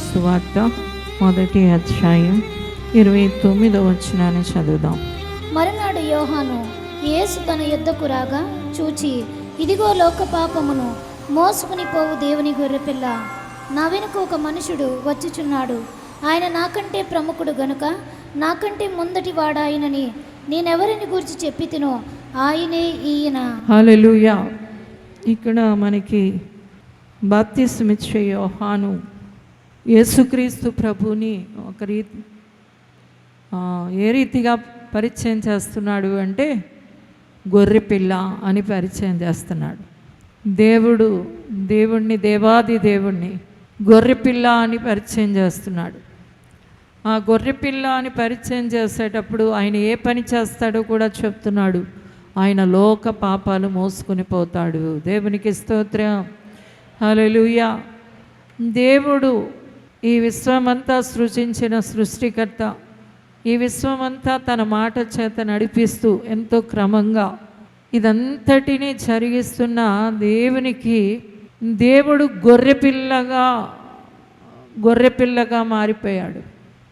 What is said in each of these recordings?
సువార్త 1వ అధ్యాయం 29వ వచనాన్ని చదువుదాం. మరునాడు యోహాను యేసు తన యొద్దకు రాగా చూచి, ఇదిగో లోక పాపమును మోసుకుని పోవు దేవుని గొర్రెపిల్ల, నా వెనుక ఒక మనుషుడు వచ్చుచున్నాడు. ఆయన నాకంటే ప్రముఖుడు గనుక నాకంటే ముందటి వాడాయనని నేనెవరిని గురించి చెప్పి తినో ఆయనే ఈయన. హల్లెలూయా. ఇక్కడ మనకి బాప్తిస్మిచ్చే యోహాను యేసుక్రీస్తు ప్రభుని ఏ రీతిగా పరిచయం చేస్తున్నాడు అంటే గొర్రెపిల్ల అని పరిచయం చేస్తున్నాడు. దేవుణ్ణి దేవాది దేవుణ్ణి గొర్రెపిల్ల అని పరిచయం చేస్తున్నాడు. ఆ గొర్రెపిల్ల అని పరిచయం చేసేటప్పుడు ఆయన ఏ పని చేస్తాడో కూడా చెప్తున్నాడు. ఆయన లోక పాపాలు మోసుకొని పోతాడు. దేవునికి స్తోత్రం. హల్లెలూయా. దేవుడు ఈ విశ్వమంతా సృజించిన సృష్టికర్త, ఈ విశ్వమంతా తన మాట చేత నడిపిస్తూ ఎంతో క్రమంగా ఇదంతటినీ జరిగిస్తున్న దేవునికి దేవుడు గొర్రెపిల్లగా మారిపోయాడు,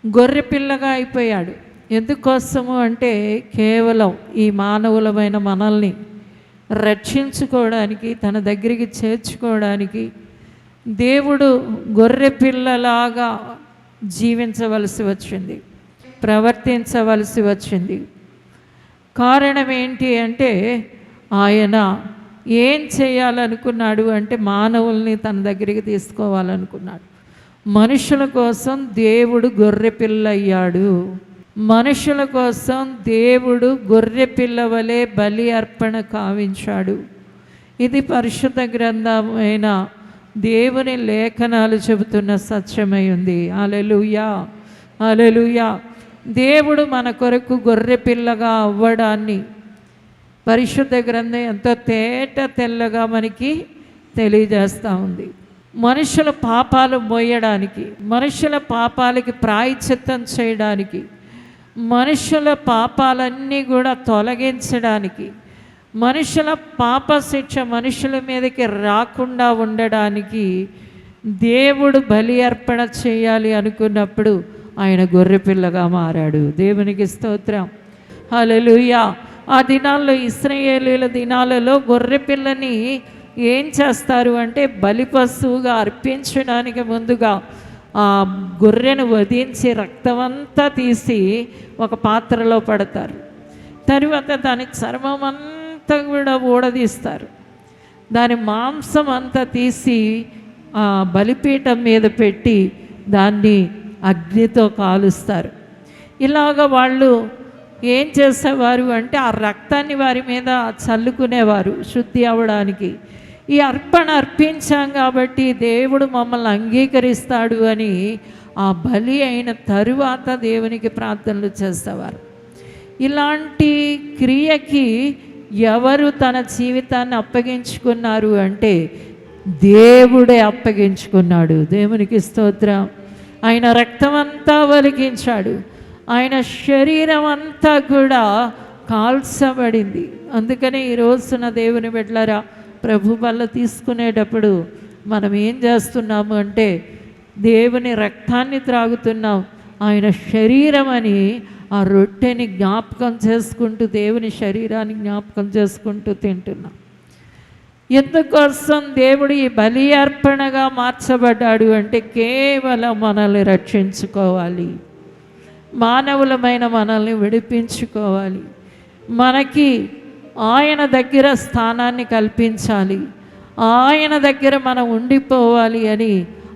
గొర్రెపిల్లగా అయిపోయాడు. ఎందుకోసము అంటే కేవలం ఈ మానవులమైన మనల్ని రక్షించుకోవడానికి, తన దగ్గరికి చేర్చుకోవడానికి దేవుడు గొర్రెపిల్లలాగా జీవించవలసి వచ్చింది, ప్రవర్తించవలసి వచ్చింది. కారణం ఏంటి అంటే ఆయన ఏం చేయాలనుకున్నాడు అంటే మానవుల్ని తన దగ్గరికి తీసుకోవాలనుకున్నాడు. మనుషుల కోసం దేవుడు గొర్రెపిల్ల అయ్యాడు. మనుషుల కోసం దేవుడు గొర్రెపిల్ల వలె బలి అర్పణ కావించాడు. ఇది పరిశుద్ధ గ్రంథమైన దేవుని లేఖనాలు చెబుతున్న సత్యమై ఉంది. హల్లెలూయా, హల్లెలూయా. దేవుడు మన కొరకు గొర్రెపిల్లగా అవ్వడాన్ని పరిశుద్ధ గ్రంథం ఎంతో తెల్లగా మనకి తెలియజేస్తూ ఉంది. మనుషుల పాపాలు మోయడానికి, మనుషుల పాపాలకి ప్రాయశ్చిత్తం చేయడానికి, మనుషుల పాపాలన్నీ కూడా తొలగించడానికి, మనుషుల పాప శిక్ష మనుషుల మీదకి రాకుండా ఉండడానికి దేవుడు బలి అర్పణ చేయాలి అనుకున్నప్పుడు ఆయన గొర్రెపిల్లగా మారాడు. దేవునికి స్తోత్రం. హల్లెలూయా. ఆ దినాల్లో, ఇశ్రాయేలీయుల దినాలలో గొర్రెపిల్లని ఏం చేస్తారు అంటే బలి పశువుగా అర్పించడానికి ముందుగా ఆ గొర్రెను వధించి రక్తమంతా తీసి ఒక పాత్రలో పడతారు. తరువాత దాని చర్మం అంతా కూడా ఊడదీస్తారు. దాని మాంసం అంతా తీసి ఆ బలిపీఠం మీద పెట్టి దాన్ని అగ్నితో కాలుస్తారు. ఇలాగ వాళ్ళు ఏం చేసేవారు అంటే ఆ రక్తాన్ని వారి మీద చల్లుకునేవారు శుద్ధి అవ్వడానికి. ఈ అర్పణ అర్పించాం కాబట్టి దేవుడు మమ్మల్ని అంగీకరిస్తాడు అని ఆ బలి అయిన తరువాత దేవునికి ప్రార్థనలు చేసేవారు. ఇలాంటి క్రియకి ఎవరు తన జీవితాన్ని అప్పగించుకున్నారు అంటే దేవుడే అప్పగించుకున్నాడు. దేవునికి స్తోత్రం. ఆయన రక్తమంతా ఒలికించాడు. ఆయన శరీరం అంతా కూడా కాల్చబడింది. అందుకని ఈ రోజున దేవుని బిడ్డలారా, ప్రభు బల్ల తీసుకునేటప్పుడు మనం ఏం చేస్తున్నాము అంటే దేవుని రక్తాన్ని త్రాగుతున్నాం. ఆయన శరీరం అని ఆ రొట్టెని జ్ఞాపకం చేసుకుంటూ, దేవుని శరీరాన్ని జ్ఞాపకం చేసుకుంటూ తింటున్నాం. ఎందుకోసం దేవుడు ఈ బలి అర్పణగా మార్చబడ్డాడు అంటే కేవలం మనల్ని రక్షించుకోవాలి, మానవులమైన మనల్ని విడిపించుకోవాలి, మనకి ఆయన దగ్గర స్థానాన్ని కల్పించాలి, ఆయన దగ్గర మనం ఉండిపోవాలి అని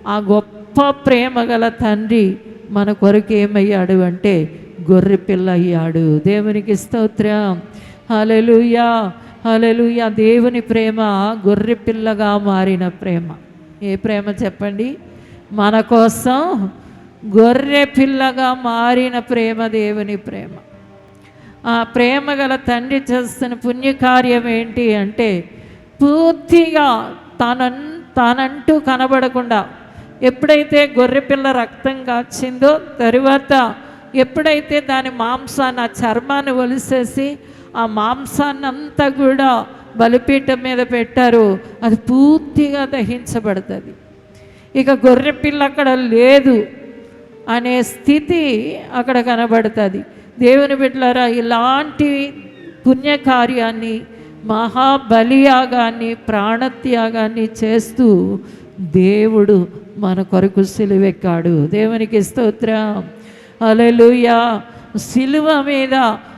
ఆ గొప్ప ప్రేమ గల తండ్రి మన కొరకు ఏమయ్యాడు అంటే గొర్రెపిల్ల అయ్యాడు. దేవునికి స్తోత్రం. హల్లెలూయా, హల్లెలూయా. దేవుని ప్రేమ గొర్రెపిల్లగా మారిన ప్రేమ. ఏ ప్రేమ చెప్పండి? మన కోసం గొర్రెపిల్లగా మారిన ప్రేమ దేవుని ప్రేమ. ఆ ప్రేమ గల తండ్రి చేస్తున్న పుణ్యకార్యం ఏంటి అంటే పూర్తిగా తానంటూ కనబడకుండా ఎప్పుడైతే గొర్రెపిల్ల రక్తం కాచిందో తరువాత ఎప్పుడైతే దాని మాంసాన్ని, ఆ చర్మాన్ని ఒలిసేసి ఆ మాంసాన్ని అంతా కూడా బలిపీఠం మీద పెట్టారో అది పూర్తిగా దహించబడుతుంది. ఇక గొర్రె పిల్ల అక్కడ లేదు అనే స్థితి అక్కడ కనబడుతుంది. దేవుని బిడ్డలారా, ఇలాంటి పుణ్యకార్యాన్ని, మహాబలియాగాన్ని, ప్రాణత్యాగాన్ని చేస్తూ దేవుడు మన కొరకు సిలువెక్కాడు. దేవునికి స్తోత్రం. హల్లెలూయా. సిలువ మీద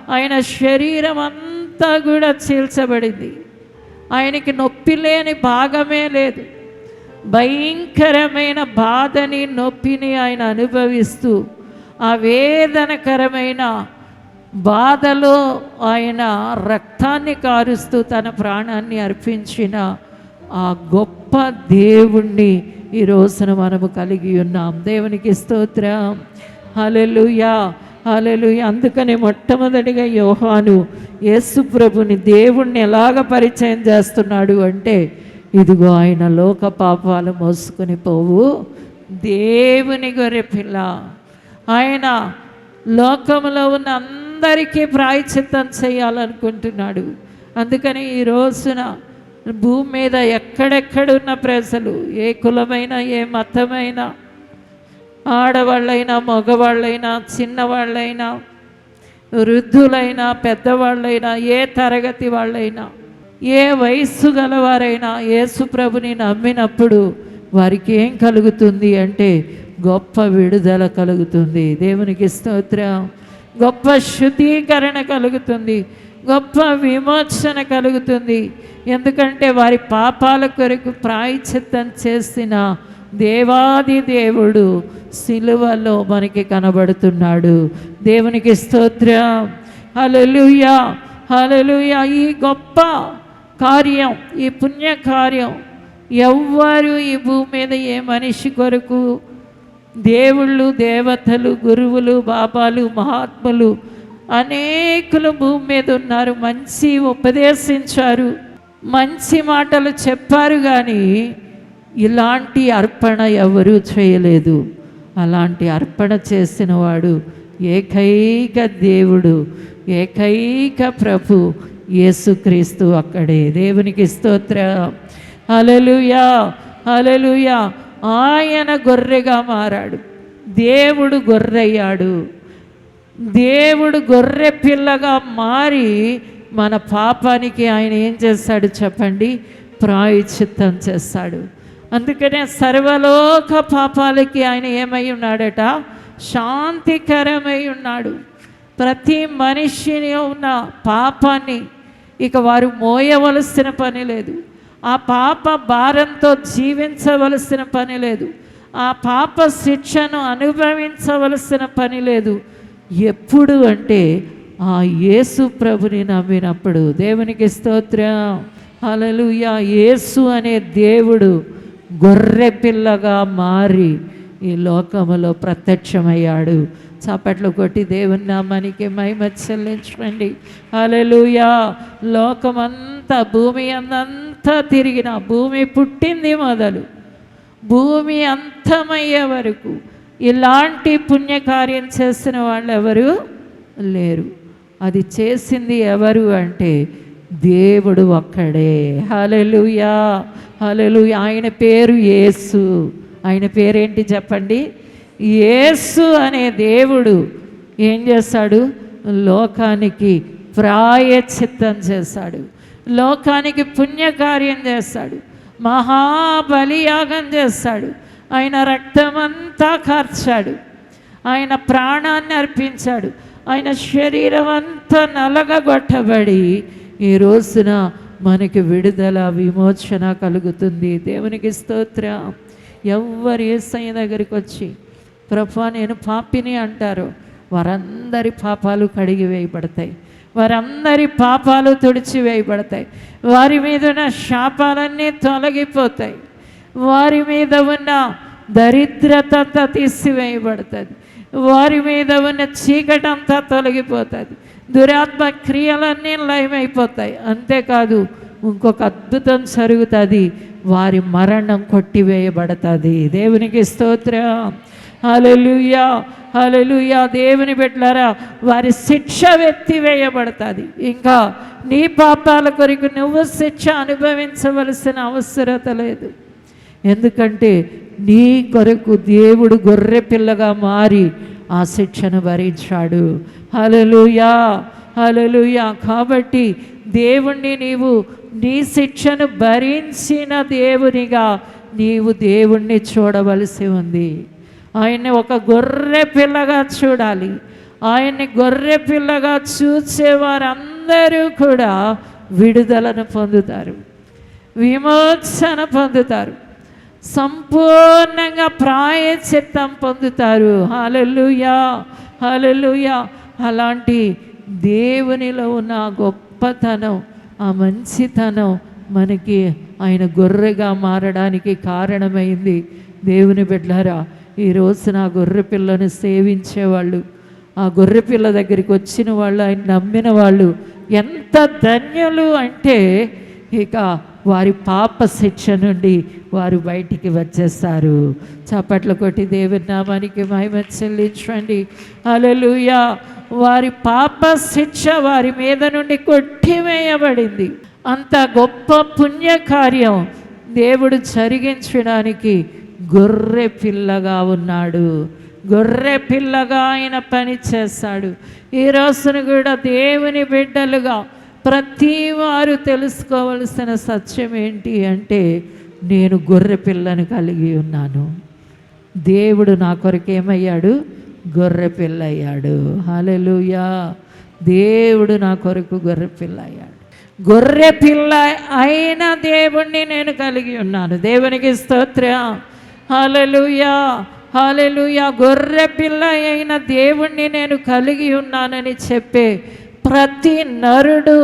ఆయన శరీరం అంతా కూడా చీల్చబడింది. ఆయనకి నొప్పి లేని భాగమే లేదు. భయంకరమైన బాధని, నొప్పిని ఆయన అనుభవిస్తూ ఆ వేదనకరమైన బాధలో ఆయన రక్తాన్ని కారుస్తూ తన ప్రాణాన్ని అర్పించిన ఆ గొప్ప దేవుణ్ణి ఈ రోజున మనము కలిగి ఉన్నాం. దేవునికి స్తోత్రం. హల్లెలూయా, హల్లెలూయా. అందుకని మొట్టమొదటిగా యోహాను యేసు ప్రభుని, దేవుణ్ణి ఎలాగ పరిచయం చేస్తున్నాడు అంటే, ఇదిగో ఆయన లోక పాపాలు మోసుకొని పోవు దేవుని గొర్రెపిల్ల. ఆయన లోకంలో ఉన్న అందరికీ ప్రాయశ్చిత్తం చేయాలనుకుంటున్నాడు. అందుకని ఈ రోజున భూమి మీద ఎక్కడెక్కడున్న ప్రజలు, ఏ కులమైనా, ఏ మతమైనా, ఆడవాళ్ళైనా, మగవాళ్ళైనా, చిన్నవాళ్ళైనా, వృద్ధులైనా, పెద్దవాళ్ళైనా, ఏ తరగతి వాళ్ళైనా, ఏ వయస్సు గలవారైనా యేసు ప్రభుని నమ్మినప్పుడు వారికి ఏం కలుగుతుంది అంటే గొప్ప విడుదల కలుగుతుంది. దేవునికి స్తోత్రం. గొప్ప శుద్ధీకరణ కలుగుతుంది, గొప్ప విమోచన కలుగుతుంది. ఎందుకంటే వారి పాపాల కొరకు ప్రాయశ్చిత్తం చేసిన దేవాది దేవుడు సిలువలో మనకి కనబడుతున్నాడు. దేవునికి స్తోత్రం. హల్లెలూయా, హల్లెలూయా. ఈ గొప్ప కార్యం, ఈ పుణ్యకార్యం ఎవ్వరు ఈ భూమి మీద, ఏ మనిషి కొరకు, దేవుళ్ళు, దేవతలు, గురువులు, బాబాలు, మహాత్ములు అనేకులు భూమి మీద ఉన్నారు. మంచి ఉపదేశించారు, మంచి మాటలు చెప్పారు, కానీ ఇలాంటి అర్పణ ఎవరూ చేయలేదు. అలాంటి అర్పణ చేసిన వాడు ఏకైక దేవుడు, ఏకైక ప్రభు యేసుక్రీస్తు ఒక్కడే. దేవునికి స్తోత్రం. హల్లెలూయా, హల్లెలూయా. ఆయన గొర్రెగా మారాడు, దేవుడు గొర్రెయ్యాడు. దేవుడు గొర్రె పిల్లగా మారి మన పాపానికి ఆయన ఏం చేస్తాడు చెప్పండి? ప్రాయశ్చిత్తం చేస్తాడు. అందుకనే సర్వలోక పాపాలకి ఆయన ఏమై ఉన్నాడట? శాంతికరమై ఉన్నాడు. ప్రతి మనిషిని ఉన్న పాపాన్ని ఇక వారు మోయవలసిన పని లేదు. ఆ పాప భారంతో జీవించవలసిన పని లేదు. ఆ పాప శిక్షను అనుభవించవలసిన పని లేదు. ఎప్పుడు అంటే ఆ యేసు ప్రభుని నమ్మినప్పుడు. దేవునికి స్తోత్రం. హల్లెలూయా. యేసు అనే దేవుడు గొర్రె పిల్లగా మారి ఈ లోకములో ప్రత్యక్షమయ్యాడు. చప్పట్లు కొట్టి దేవుని నామానికి మహిమ చెల్లించండి. హల్లెలూయా. లోకమంతా, భూమి అంతా తిరిగిన, భూమి పుట్టింది మొదలు భూమి అంతమయ్యే వరకు ఇలాంటి పుణ్యకార్యం చేసిన వాళ్ళు ఎవరు లేరు. అది చేసింది ఎవరు అంటే దేవుడు ఒక్కడే. హల్లెలూయా, హల్లెలూయా. ఆయన పేరు యేసు. ఆయన పేరేంటి చెప్పండి? యేసు అనే దేవుడు ఏం చేస్తాడు? లోకానికి ప్రాయశ్చిత్తం చేశాడు, లోకానికి పుణ్యకార్యం చేస్తాడు, మహాబలియాగం చేస్తాడు. ఆయన రక్తమంతా కార్చాడు, ఆయన ప్రాణాన్ని అర్పించాడు, ఆయన శరీరం అంతా నలగగొట్టబడి ఈ రోజున మనకి విడుదల, విమోచన కలుగుతుంది. దేవునికి స్తోత్రం. ఎవరు యేసయ్య దగ్గరికి వచ్చి ప్రభువా నేను పాపిని అంటారో వారందరి పాపాలు కడిగి వేయబడతాయి, వారందరి పాపాలు తుడిచివేయబడతాయి, వారి మీద ఉన్న శాపాలన్నీ తొలగిపోతాయి, వారి మీద ఉన్న దరిద్రత అంతా తీసివేయబడుతుంది, వారి మీద ఉన్న చీకటంతా తొలగిపోతుంది, దురాత్మ క్రియలన్నీ లయమైపోతాయి. అంతేకాదు ఇంకొక అద్భుతం జరుగుతుంది, వారి మరణం కొట్టివేయబడుతుంది. దేవునికి స్తోత్రం. హల్లెలూయా, హల్లెలూయా. దేవుని బిడ్డలారా, వారి శిక్ష ఎత్తివేయబడుతుంది. ఇంకా నీ పాపాల కొరకు నువ్వు శిక్ష అనుభవించవలసిన అవసరత లేదు. ఎందుకంటే నీ కొరకు దేవుడు గొర్రె పిల్లగా మారి ఆ శిక్షను భరించాడు. హల్లెలూయా, హల్లెలూయా. కాబట్టి దేవుణ్ణి నీవు నీ శిక్షను భరించిన దేవునిగా నీవు దేవుణ్ణి చూడవలసి ఉంది. ఆయన్ని ఒక గొర్రె పిల్లగా చూడాలి. ఆయన్ని గొర్రె పిల్లగా చూసేవారందరూ కూడా విడుదలను పొందుతారు, విమోచన పొందుతారు, సంపూర్ణంగా ప్రాయశ్చిత్తం పొందుతారు. హల్లెలూయా, హల్లెలూయా. అలాంటి దేవునిలో ఉన్న గొప్పతనం, ఆ మంచితనం మనకి ఆయన గొర్రెగా మారడానికి కారణమైంది. దేవుని బిడ్డలారా, ఈరోజు నా గొర్రె పిల్లను సేవించేవాళ్ళు, ఆ గొర్రె పిల్ల దగ్గరికి వచ్చిన వాళ్ళు, ఆయన నమ్మిన వాళ్ళు ఎంత ధన్యులు అంటే ఇక వారి పాప శిక్ష నుండి వారు బయటికి వచ్చేస్తారు. చప్పట్లు కొట్టి దేవుని నామానికి మహిమ చెల్లించండి. హల్లెలూయా. వారి పాప శిక్ష వారి మీద నుండి కొట్టివేయబడింది. అంత గొప్ప పుణ్యకార్యం దేవుడు జరిగించడానికి గొర్రె పిల్లగా ఉన్నాడు. గొర్రె పిల్లగా ఆయన పని చేస్తాడు. ఈ రోజున కూడా దేవుని బిడ్డలుగా ప్రతి వారు తెలుసుకోవలసిన సత్యం ఏంటి అంటే, నేను గొర్రె పిల్లను కలిగి ఉన్నాను. దేవుడు నా కొరకు ఏమయ్యాడు? గొర్రె పిల్ల అయ్యాడు. హల్లెలూయా. దేవుడు నా కొరకు గొర్రె పిల్ల అయ్యాడు. గొర్రె పిల్ల అయిన దేవుణ్ణి నేను కలిగి ఉన్నాను. దేవునికి స్తోత్రం. హల్లెలూయా, హల్లెలూయా. గొర్రె పిల్ల అయిన దేవుణ్ణి నేను కలిగి ఉన్నానని చెప్పే ప్రతి నరుడు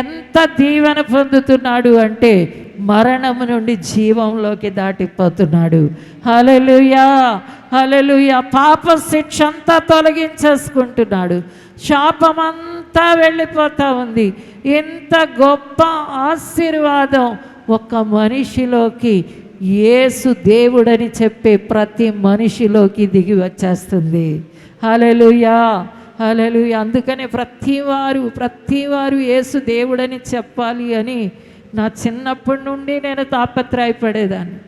ఎంత దీవెన పొందుతున్నాడు అంటే, మరణము నుండి జీవంలోకి దాటిపోతున్నాడు. హల్లెలూయా, హల్లెలూయా. పాప శిక్ష అంతా తొలగించేసుకుంటున్నాడు. శాపమంతా వెళ్ళిపోతూ ఉంది. ఎంత గొప్ప ఆశీర్వాదం ఒక్క మనిషిలోకి, యేసు దేవుడని చెప్పే ప్రతి మనిషిలోకి దిగి వచ్చేస్తుంది. హల్లెలూయా, హల్లెలూయా. అందుకనే ప్రతివారు యేసు దేవుడని చెప్పాలి అని నా చిన్నప్పటి నుండి నేను తాపత్రయపడేదాన్ని.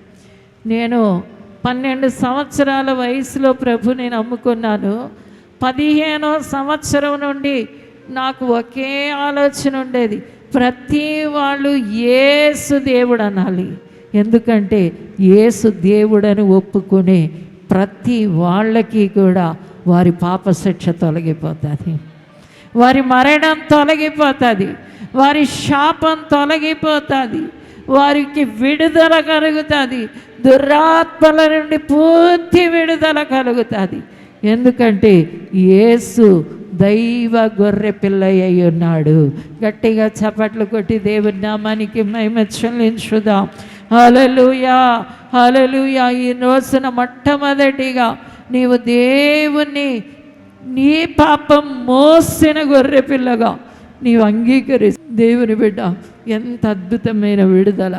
నేను 12 సంవత్సరాల వయసులో ప్రభుని నమ్ముకున్నాను. 15వ సంవత్సరం నుండి నాకు ఒకే ఆలోచన ఉండేది, ప్రతి వాళ్ళు యేసు దేవుడు అనాలి. ఎందుకంటే యేసు దేవుడని ఒప్పుకునే ప్రతి వాళ్ళకి కూడా వారి పాప శిక్ష తొలగిపోతుంది, వారి మరణం తొలగిపోతుంది, వారి శాపం తొలగిపోతుంది, వారికి విడుదల కలుగుతుంది, దురాత్మల నుండి పూర్తి విడుదల కలుగుతుంది. ఎందుకంటే యేసు దైవ గొర్రె పిల్ల అయి ఉన్నాడు. గట్టిగా చప్పట్లు కొట్టి దేవుని నామానికి మహిమ చెల్లించుదాం. హల్లెలూయా, హల్లెలూయా. ఈ రోజున మొట్టమొదటిగా నీవు దేవుని నీ పాపం మోసిన గొర్రె పిల్లగా నీవు అంగీకరి. దేవుని బిడ్డ, ఎంత అద్భుతమైన విడుదల,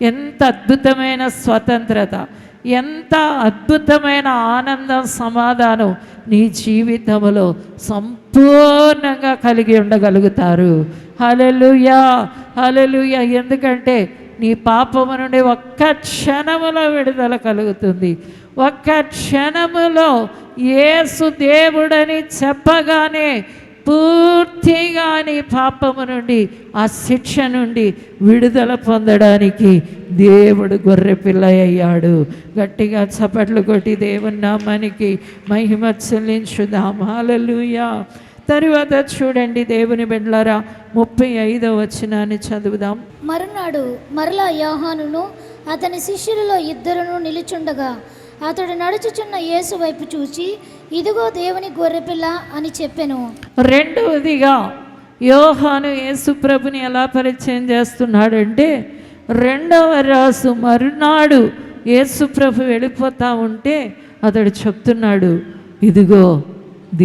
ఎంత అద్భుతమైన స్వతంత్రత, ఎంత అద్భుతమైన ఆనందం, సమాధానం నీ జీవితంలో సంపూర్ణంగా కలిగి ఉండగలుగుతారు. హల్లెలూయా, హల్లెలూయా. ఎందుకంటే నీ పాపము నుండి ఒక్క క్షణములో విడుదల కలుగుతుంది. ఒక్క క్షణములో యేసు దేవుడని చెప్పగానే పూర్తిగా నీ పాపము నుండి, ఆ శిక్ష నుండి విడుదల పొందడానికి దేవుడు గొర్రె పిల్ల అయ్యాడు. గట్టిగా చప్పట్లు కొట్టి దేవుని నామానికి మహిమ చెల్లించుదాం. హల్లెలూయా. తరువాత చూడండి దేవుని బిడ్డలారా, 35వ వచనాన్ని చదువుదాం. మరునాడు మరలా యోహానును అతని శిష్యులలో 2 నిలుచుండగా అతడు నడుచుచున్న యేసు వైపు చూచి, ఇదిగో దేవుని గొర్రెపిల్ల అని చెప్పెను. రెండవదిగా యోహాను యేసు ప్రభుని ఎలా పరిచయం చేస్తున్నాడంటే, 2వ రోజు మరునాడు యేసు ప్రభు వెళ్ళిపోతూ ఉంటే అతడు చెప్తున్నాడు, ఇదిగో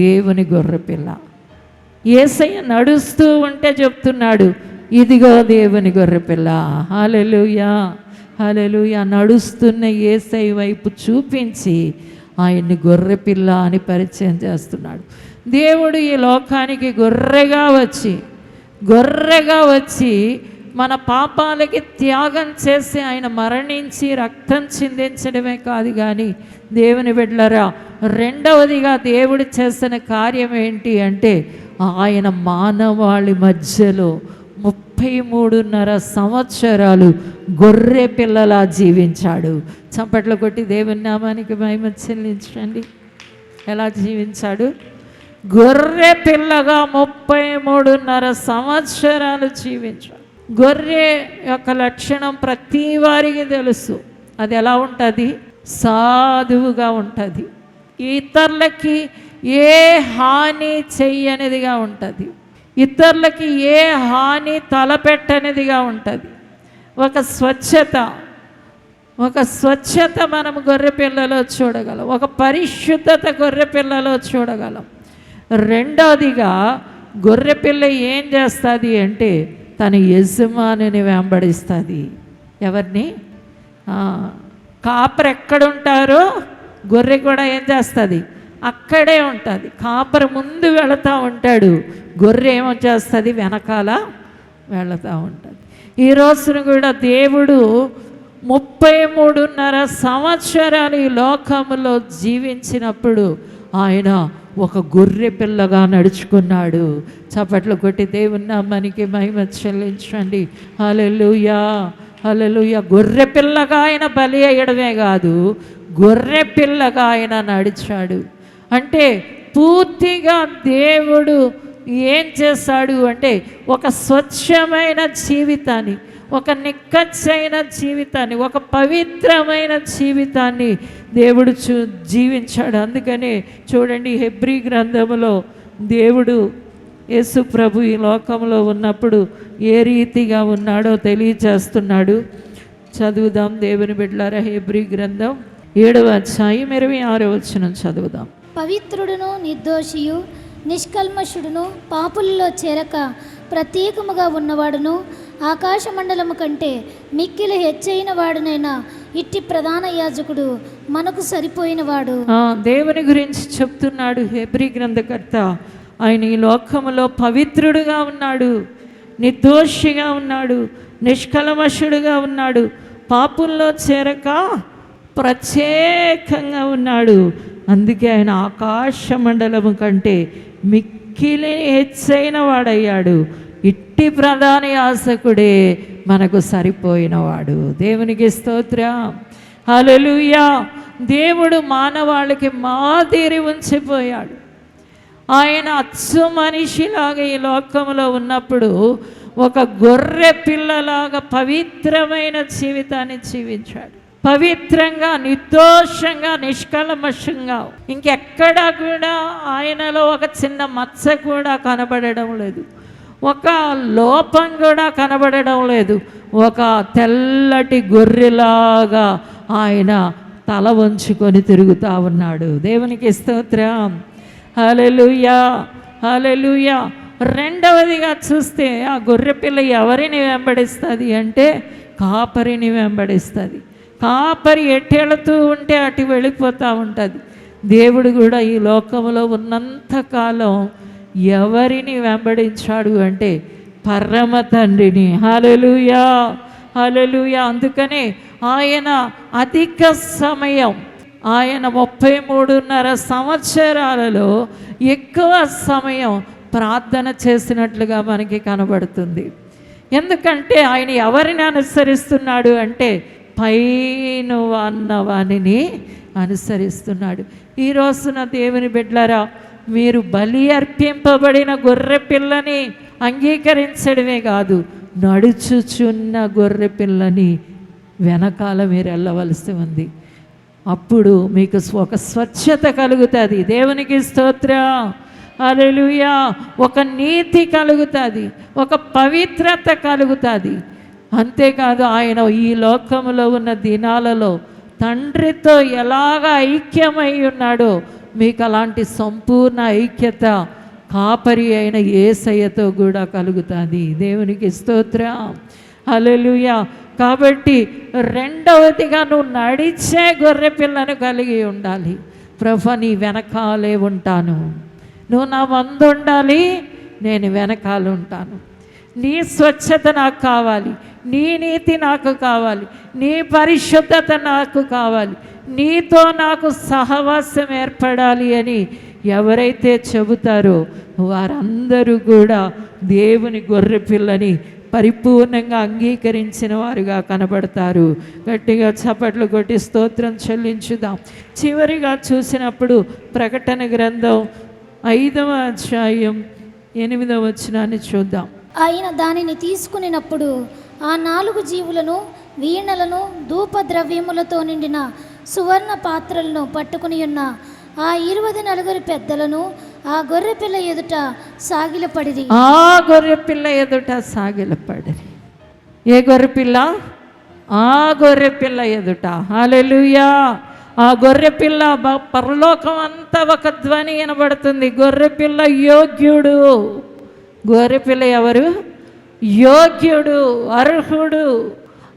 దేవుని గొర్రెపిల్ల. యేసయ్య నడుస్తూ ఉంటే చెప్తున్నాడు, ఇదిగో దేవుని గొర్రెపిల్ల. హల్లెలూయా, హల్లెలూయా. నడుస్తున్న యేసయ్య వైపు చూపించి ఆయన్ని గొర్రెపిల్ల అని పరిచయం చేస్తున్నాడు. దేవుడు ఈ లోకానికి గొర్రెగా వచ్చి మన పాపాలకి త్యాగం చేసి ఆయన మరణించి రక్తం చిందించడమే కాదు కానీ దేవుని బిడ్డలారా, రెండవదిగా దేవుడు చేసిన కార్యం ఏంటి అంటే ఆయన మానవాళి మధ్యలో 33.5 సంవత్సరాలు గొర్రె పిల్లలా జీవించాడు. చప్పట్లు కొట్టి దేవుని నామానికి మహిమ చెల్లించండి. ఎలా జీవించాడు? గొర్రె పిల్లగా 33.5 సంవత్సరాలు జీవించాడు. గొర్రె యొక్క లక్షణం ప్రతి వారికి తెలుసు. అది ఎలా ఉంటుంది? సాధువుగా ఉంటుంది. ఇతరులకి ఏ హాని చెయ్యనిదిగా ఉంటుంది. ఇతరులకి ఏ హాని తలపెట్టనిదిగా ఉంటుంది. ఒక స్వచ్ఛత మనం గొర్రె పిల్లలో చూడగలం. ఒక పరిశుద్ధత గొర్రె పిల్లలో చూడగలం. రెండవదిగా గొర్రె పిల్ల ఏం చేస్తుంది అంటే తన యజమానిని వెంబడిస్తుంది. ఎవరిని? కాపరు ఎక్కడుంటారో గొర్రె కూడా ఏం చేస్తుంది? అక్కడే ఉంటుంది. కాపరు ముందు వెళుతూ ఉంటాడు, గొర్రె ఏమో చేస్తుంది? వెనకాల వెళుతూ ఉంటుంది. ఈ రోజున కూడా దేవుడు 33.5 సంవత్సరాలు ఈ లోకంలో జీవించినప్పుడు ఆయన ఒక గొర్రె పిల్లగా నడుచుకున్నాడు. చప్పట్లు కొట్టి దేవుని నామానికి మహిమ చెల్లించండి. హల్లెలూయా, హల్లెలూయా. గొర్రె పిల్లగా ఆయన బలి అయ్యడమే కాదు, గొర్రె పిల్లగా ఆయన నడిచాడు. అంటే పూర్తిగా దేవుడు ఏం చేశాడు అంటే ఒక స్వచ్ఛమైన జీవితాన్ని, ఒక నిక్కచ్చైన జీవితాన్ని, ఒక పవిత్రమైన జీవితాన్ని దేవుడు జీవించాడు. అందుకనే చూడండి, హెబ్రీ గ్రంథములో దేవుడు యేసు ప్రభు ఈ లోకంలో ఉన్నప్పుడు ఏ రీతిగా ఉన్నాడో తెలియచేస్తున్నాడు. చదువుదాం దేవుని బిడ్డలారా. హెబ్రీ గ్రంథం 7వ అధ్యాయం 26వ వచనం చదువుదాం. పవిత్రుడును నిర్దోషియు నిష్కల్మషుడును పాపులలో చేరక ప్రత్యేకముగా ఉన్నవాడును ఆకాశ మండలము కంటే మిక్కిలి హెచ్చైన వాడునైనా ఇట్టి ప్రధాన యాజకుడు మనకు సరిపోయినవాడు. దేవుని గురించి చెప్తున్నాడు హెబ్రీ గ్రంథకర్త. ఆయన ఈ లోకములో పవిత్రుడుగా ఉన్నాడు, నిర్దోషిగా ఉన్నాడు, నిష్కల్మషుడుగా ఉన్నాడు, పాపుల్లో చేరక ప్రత్యేకంగా ఉన్నాడు. అందుకే ఆయన ఆకాశ మండలము కంటే మిక్కిలి హెచ్చైన వాడయ్యాడు. ఇట్టి ప్రధాన యాజకుడే మనకు సరిపోయినవాడు. దేవునికి స్తోత్రం, హల్లెలూయా. దేవుడు మానవాళికి మాదిరి ఉంచిపోయాడు. ఆయన అచ్చు మనిషిలాగా ఈ లోకంలో ఉన్నప్పుడు ఒక గొర్రె పిల్లలాగా పవిత్రమైన జీవితాన్ని జీవించాడు. పవిత్రంగా, నిర్దోషంగా, నిష్కల్మషంగా. ఇంకెక్కడా కూడా ఆయనలో ఒక చిన్న మచ్చ కూడా కనబడడం లేదు, ఒక లోపం కూడా కనబడడం లేదు. ఒక తెల్లటి గొర్రెలాగా ఆయన తల వంచుకొని తిరుగుతూ ఉన్నాడు. దేవునికి స్తోత్రం, హల్లెలూయా, హల్లెలూయా. రెండవదిగా చూస్తే ఆ గొర్రెపిల్ల ఎవరిని వెంబడిస్తుంది అంటే కాపరిని వెంబడిస్తుంది. కాపరి ఎటు వెళుతూ ఉంటే అటు వెళ్ళిపోతూ ఉంటుంది. దేవుడు కూడా ఈ లోకంలో ఉన్నంతకాలం ఎవరిని వెంబడించాడు అంటే పరమ తండ్రిని. హల్లెలూయా, హల్లెలూయా. అందుకనే ఆయన అధిక సమయం, ఆయన 33.5 సంవత్సరాలలో ఎక్కువ సమయం ప్రార్థన చేసినట్లుగా మనకి కనబడుతుంది. ఎందుకంటే ఆయన ఎవరిని అనుసరిస్తున్నాడు అంటే పైన అన్నవాణిని అనుసరిస్తున్నాడు. ఈ రోజున దేవుని బిడ్డలారా, మీరు బలి అర్పింపబడిన గొర్రె పిల్లని అంగీకరించడమే కాదు, నడుచుచున్న గొర్రె పిల్లని వెనకాల మీరు వెళ్ళవలసి ఉంది. అప్పుడు మీకు ఒక స్వచ్ఛత కలుగుతుంది. దేవునికి స్తోత్రం, హల్లెలూయా. ఒక నీతి కలుగుతుంది, ఒక పవిత్రత కలుగుతుంది. అంతేకాదు ఆయన ఈ లోకంలో ఉన్న దినాలలో తండ్రితో ఎలాగ ఐక్యమై ఉన్నాడో మీకు అలాంటి సంపూర్ణ ఐక్యత కాపరి అయిన యేసయ్యతో కూడా కలుగుతుంది. దేవునికి స్తోత్రం, హల్లెలూయా. కాబట్టి రెండవదిగా నువ్వు నడిచే గొర్రె పిల్లను కలిగి ఉండాలి. ప్రభు నీ వెనకాలే ఉంటాను, నువ్వు నా ముందు ఉండాలి, నేను వెనకాల ఉంటాను. నీ స్వచ్ఛత నాకు కావాలి, నీ నీతి నాకు కావాలి, నీ పరిశుద్ధత నాకు కావాలి, నీతో నాకు సహవాసం ఏర్పడాలి అని ఎవరైతే చెబుతారో వారందరూ కూడా దేవుని గొర్రెపిల్లని పరిపూర్ణంగా అంగీకరించిన వారుగా కనబడతారు. గట్టిగా చప్పట్లు కొట్టి స్తోత్రం చెల్లించుదాం. చివరిగా చూసినప్పుడు ప్రకటన గ్రంథం 5వ అధ్యాయం 8వ వచనాన్ని చూద్దాం. ఆయన దానిని తీసుకునినప్పుడు ఆ 4 జీవులను, వీణలను, ధూపద్రవ్యములతో నిండిన సువర్ణ పాత్రలను పట్టుకుని ఉన్న ఆ 24 పెద్దలను ఆ గొర్రెపిల్ల ఎదుట సాగిలపడిరి. ఆ గొర్రెపిల్ల ఎదుట సాగిలపడిరి. ఏ గొర్రెపిల్ల? ఆ గొర్రెపిల్ల ఎదుట. హల్లెలూయా. ఆ గొర్రెపిల్ల పరలోకం అంతా ఒక ధ్వని వినబడుతుంది. గొర్రెపిల్ల యోగ్యుడు. గొర్రెపిల్ల ఎవరు? యోగ్యుడు, అర్హుడు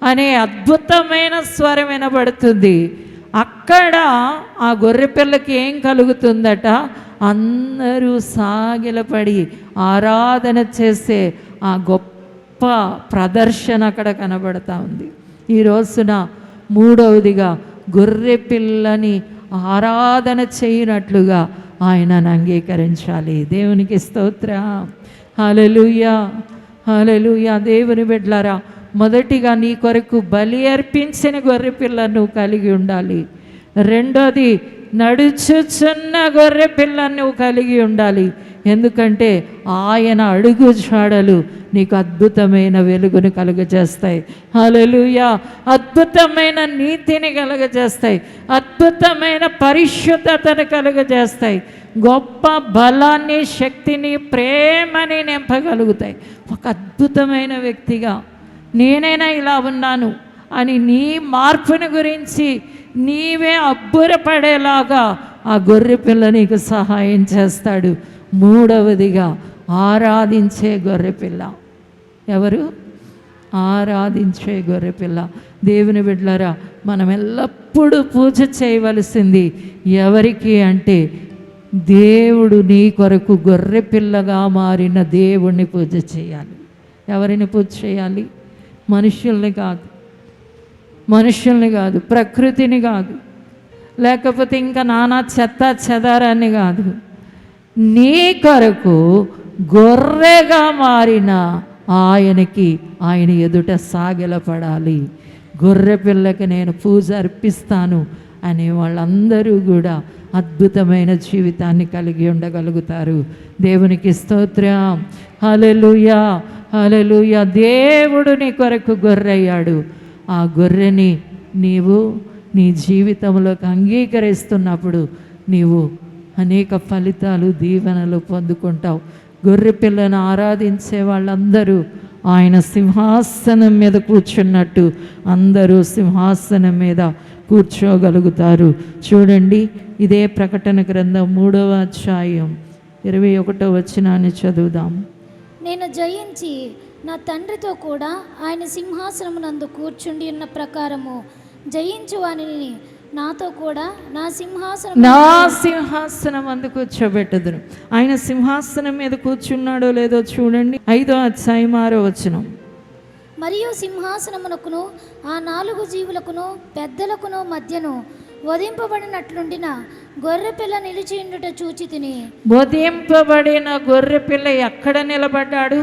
అనే అద్భుతమైన స్వరం వినబడుతుంది. అక్కడ ఆ గొర్రెపిల్లకి ఏం కలుగుతుందట? అందరూ సాగిలపడి ఆరాధన చేసే ఆ గొప్ప ప్రదర్శన అక్కడ కనబడతా ఉంది. ఈ రోజున 3వదిగా గొర్రెపిల్లని ఆరాధన చేయనట్లుగా ఆయనను అంగీకరించాలి. దేవునికి స్తోత్రం. హల్లెలూయా, హల్లెలూయా. దేవుని బిడ్డలారా, మొదటిగా నీ కొరకు బలి అర్పించిన గొర్రెపిల్లను కలిగి ఉండాలి. రెండోది నడుచుచున్న గొర్రెపిల్లను నువ్వు కలిగి ఉండాలి. ఎందుకంటే ఆయన అడుగు జాడలు నీకు అద్భుతమైన వెలుగును కలుగజేస్తాయి. హల్లెలూయా. అద్భుతమైన నీతిని కలుగజేస్తాయి, అద్భుతమైన పరిశుద్ధతను కలుగజేస్తాయి, గొప్ప బలాన్ని, శక్తిని, ప్రేమని నింపగలుగుతాయి. ఒక అద్భుతమైన వ్యక్తిగా నేనైనా ఇలా ఉన్నాను అని నీ మార్పుని గురించి నీవే అబ్బురపడేలాగా ఆ గొర్రెపిల్ల నీకు సహాయం చేస్తాడు. 3వదిగా ఆరాధించే గొర్రెపిల్ల. ఎవరు? ఆరాధించే గొర్రెపిల్ల. దేవుని బిడ్డలారా, మనం ఎల్లప్పుడూ పూజ చేయవలసింది ఎవరికి అంటే దేవుడు నీ కొరకు గొర్రెపిల్లగా మారిన దేవుణ్ణి పూజ చేయాలి. ఎవరిని పూజ చేయాలి? మనుషుల్ని కాదు, మనుషుల్ని కాదు, ప్రకృతిని కాదు, లేకపోతే ఇంకా నానా చెత్త చెదారాన్ని కాదు. నీ కొరకు గొర్రెగా మారిన ఆయనకి, ఆయన ఎదుట సాగిలపడాలి. గొర్రె పిల్లకి నేను పూజ అర్పిస్తాను అనే వాళ్ళందరూ కూడా అద్భుతమైన జీవితాన్ని కలిగి ఉండగలుగుతారు. దేవునికి స్తోత్రం. హల్లెలూయా, హల్లెలూయా. దేవుడు నీ కొరకు గొర్రెయ్యాడు. ఆ గొర్రెని నీవు నీ జీవితంలోకి అంగీకరిస్తున్నప్పుడు నీవు అనేక ఫలితాలు, దీవెనలు పొందుకుంటావు. గొర్రె పిల్లను ఆరాధించే వాళ్ళందరూ ఆయన సింహాసనం మీద కూర్చున్నట్టు అందరూ సింహాసనం మీద కూర్చోగలుగుతారు. చూడండి, ఇదే ప్రకటన గ్రంథం 3వ అధ్యాయం 21వ వచనాన్ని చదువుదాం. నేను జయించి నా తండ్రితో కూడా ఆయన సింహాసనమునందు కూర్చుండి ఉన్న ప్రకారము జయించు వానిని నాతో కూడా నా సింహాసనం అందు కూర్చోబెట్టదును. ఆయన సింహాసనం మీద కూర్చున్నాడో లేదో చూడండి. 5వ అధ్యాయం 6వ వచనం. మరియు సింహాసనమునకును ఆ 4 జీవులకును పెద్దలకును మధ్యను వధింపబడినట్లుండిన గొర్రెపిల్ల నిలిచియుండుట చూచి తిని. వధింపబడిన గొర్రెపిల్ల ఎక్కడ నిలబడ్డాడు?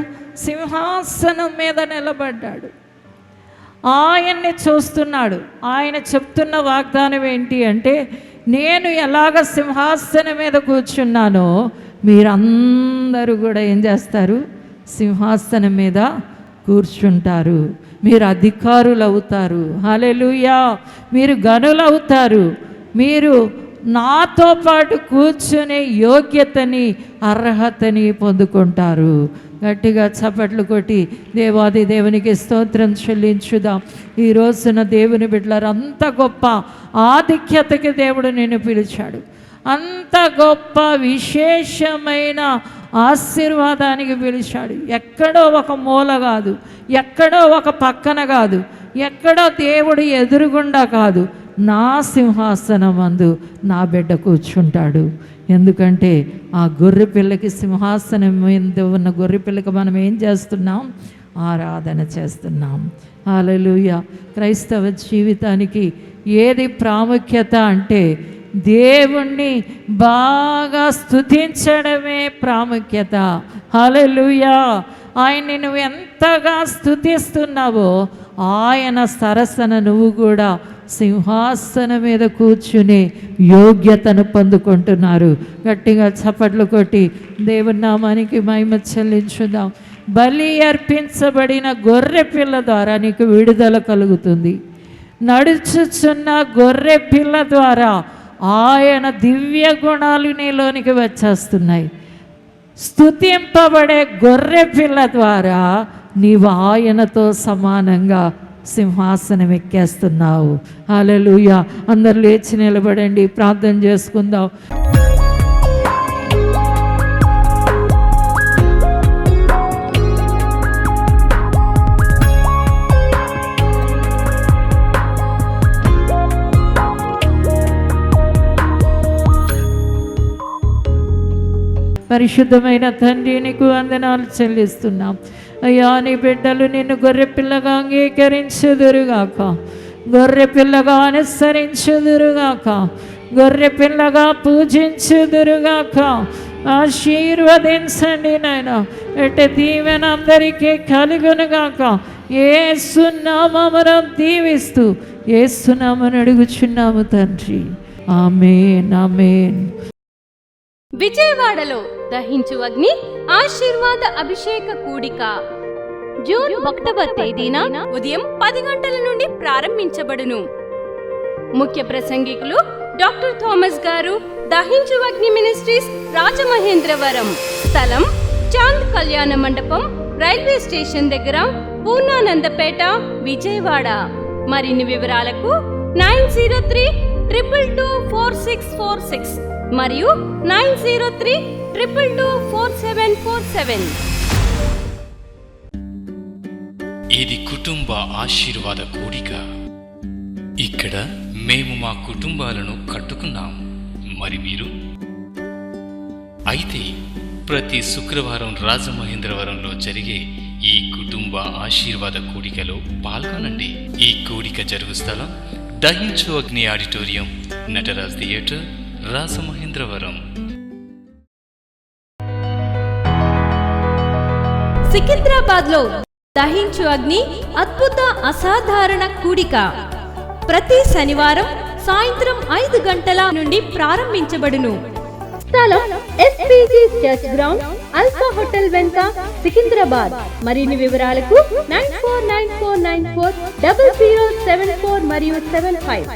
సింహాసనం మీద నిలబడ్డాడు. ఆయన్ని చూస్తున్నాడు. ఆయన చెప్తున్న వాగ్దానం ఏంటి అంటే, నేను ఎలాగ సింహాసనం మీద కూర్చున్నానో మీరందరూ కూడా ఏం చేస్తారు? సింహాసనం మీద కూర్చుంటారు. మీరు అధికారులు అవుతారు. హల్లెలూయా. మీరు గనులు అవుతారు. మీరు నాతో పాటు కూర్చునే యోగ్యతని, అర్హతని పొందుకుంటారు. గట్టిగా చప్పట్లు కొట్టి దేవాది దేవునికి స్తోత్రం చెల్లించుదాం. ఈ రోజున దేవుని బిడ్డలారు, అంత గొప్ప ఆధిక్యతకి దేవుడు నిన్ను పిలిచాడు. అంత గొప్ప విశేషమైన ఆశీర్వాదానికి పిలిచాడు. ఎక్కడో ఒక మూల కాదు, ఎక్కడో ఒక పక్కన కాదు, ఎక్కడో దేవుడు ఎదురుగుండా కాదు, నా సింహాసనమందు నా బిడ్డ కూర్చుంటాడు. ఎందుకంటే ఆ గొర్రె పిల్లకి సింహాసనం మీద ఉన్న గొర్రె పిల్లకి మనం ఏం చేస్తున్నాం? ఆరాధన చేస్తున్నాం. హల్లెలూయా. క్రైస్తవ జీవితానికి ఏది ప్రాముఖ్యత అంటే దేవుణ్ణి బాగా స్తుతించడమే ప్రాముఖ్యత. హల్లెలూయా. ఆయన్ని నువ్వు ఎంతగా స్తుతిస్తున్నావో ఆయన సరసన నువ్వు కూడా సింహాసనం మీద కూర్చుని యోగ్యతను పొందుకుంటున్నారు. గట్టిగా చప్పట్లు కొట్టి దేవుని నామానికి మహిమ చెల్లించుదాం. బలి అర్పించబడిన గొర్రె పిల్ల ద్వారా నీకు విడుదల కలుగుతుంది. నడుచుచున్న గొర్రె పిల్ల ద్వారా ఆయన దివ్య గుణాలు నీలోనికి వచ్చేస్తున్నాయి. స్తుతింపబడే గొర్రె పిల్ల ద్వారా నీవు ఆయనతో సమానంగా సింహాసనం ఎక్కేస్తున్నావు. హల్లెలూయా. అందరు లేచి నిలబడండి, ప్రార్థన చేసుకుందాం. పరిశుద్ధమైన తండ్రి, నీకు వందనాలు చెల్లిస్తున్నాం. అయ్యా, నీ బిడ్డలు నిన్ను గొర్రె పిల్లగా అంగీకరించుదురుగాక, గొర్రె పిల్లగా అనుసరించుదురుగాక, గొర్రె పిల్లగా పూజించుదురుగాక. ఆశీర్వదించండి నాయన. ఎట్టి దీవెన అందరికీ కలుగునుగాక. యేసు నామమున దీవిస్తూ యేసు నామమున అడుగుచున్నాము తండ్రి. ఆమేన్, ఆమేన్. విజయవాడలో దహించు అగ్ని ఆశీర్వాద అభిషేక కూడిక జూన్ 1వ తేదీన ఉదయం 10 గంటల నుండి ప్రారంభించబడును. ముఖ్య ప్రసంగికులు డాక్టర్ థామస్ గారు, దహించు అగ్ని మినిస్ట్రీస్, రాజమహేంద్రవరం. స్థలం చాంద్ కళ్యాణ మండపం, రైల్వే స్టేషన్ దగ్గర, పూర్ణానందపేట, విజయవాడ. మరిన్ని వివరాలకు 9032224646 మరియు 9032224747. ఇది కుటుంబ ఆశీర్వాద కూడిక. ఇక్కడ మేము మా కుటుంబాలను కట్టుకున్నాం. మరి మీరు? అయితే ప్రతి శుక్రవారం రాజమహేంద్రవరంలో జరిగే ఈ కుటుంబ ఆశీర్వాద కూడికలో పాల్గొనండి. ఈ కూడిక జరుగు స్థలం దహించు అగ్ని ఆడిటోరియం, నటరాజ్ థియేటర్, రాజమహేంద్రవరం. సికింద్రాబాద్ లో దహించు అగ్ని అద్భుత అసాధారణ కూడిక ప్రతి శనివారం సాయంత్రం 5 గంటల నుండి ప్రారంభించబడును. స్థలం SPG church ground, alpha hotel వెనుక, సికింద్రాబాద్. మరిన్ని వివరాలకు 9494940074 మరియు 75.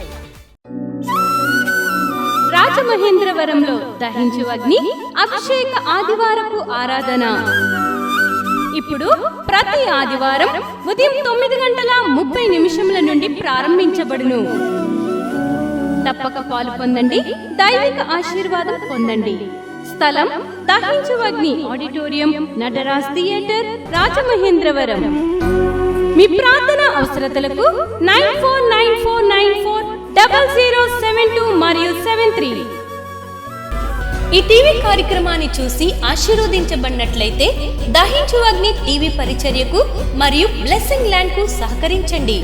రాజమహేంద్రవరంలో దహించు అగ్ని అభిషేక ఆదివారపు ఆరాధన ఇప్పుడు ప్రతి ఆదివారం ఉదయం 9:30 నుండి ప్రారంభించబడును. తప్పక పాలు పొందండి, దైవిక ఆశీర్వాదం పొందండి. స్థలం దహించు అగ్ని ఆడిటోరియం, నటరాజ్ థియేటర్, రాజమహేంద్రవరం. మీ ప్రార్థన అవసరతలకు 9494940072 మరియు 73. ఈ టీవీ కార్యక్రమాన్ని చూసి ఆశీర్వదించబడినట్లయితే దహించు అగ్ని టీవీ పరిచర్యకు మరియు బ్లెస్సింగ్ ల్యాండ్ కు సహకరించండి.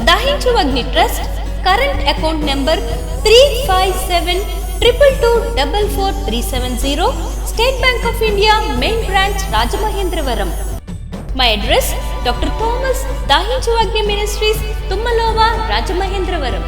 Dahinchu Agni trust current account number 357222444370, state bank of India, main branch, Rajamahendravaram. My address doctor Thomas, Dahinchu Agni ministries, తుమ్మలోవా, Rajamahendravaram.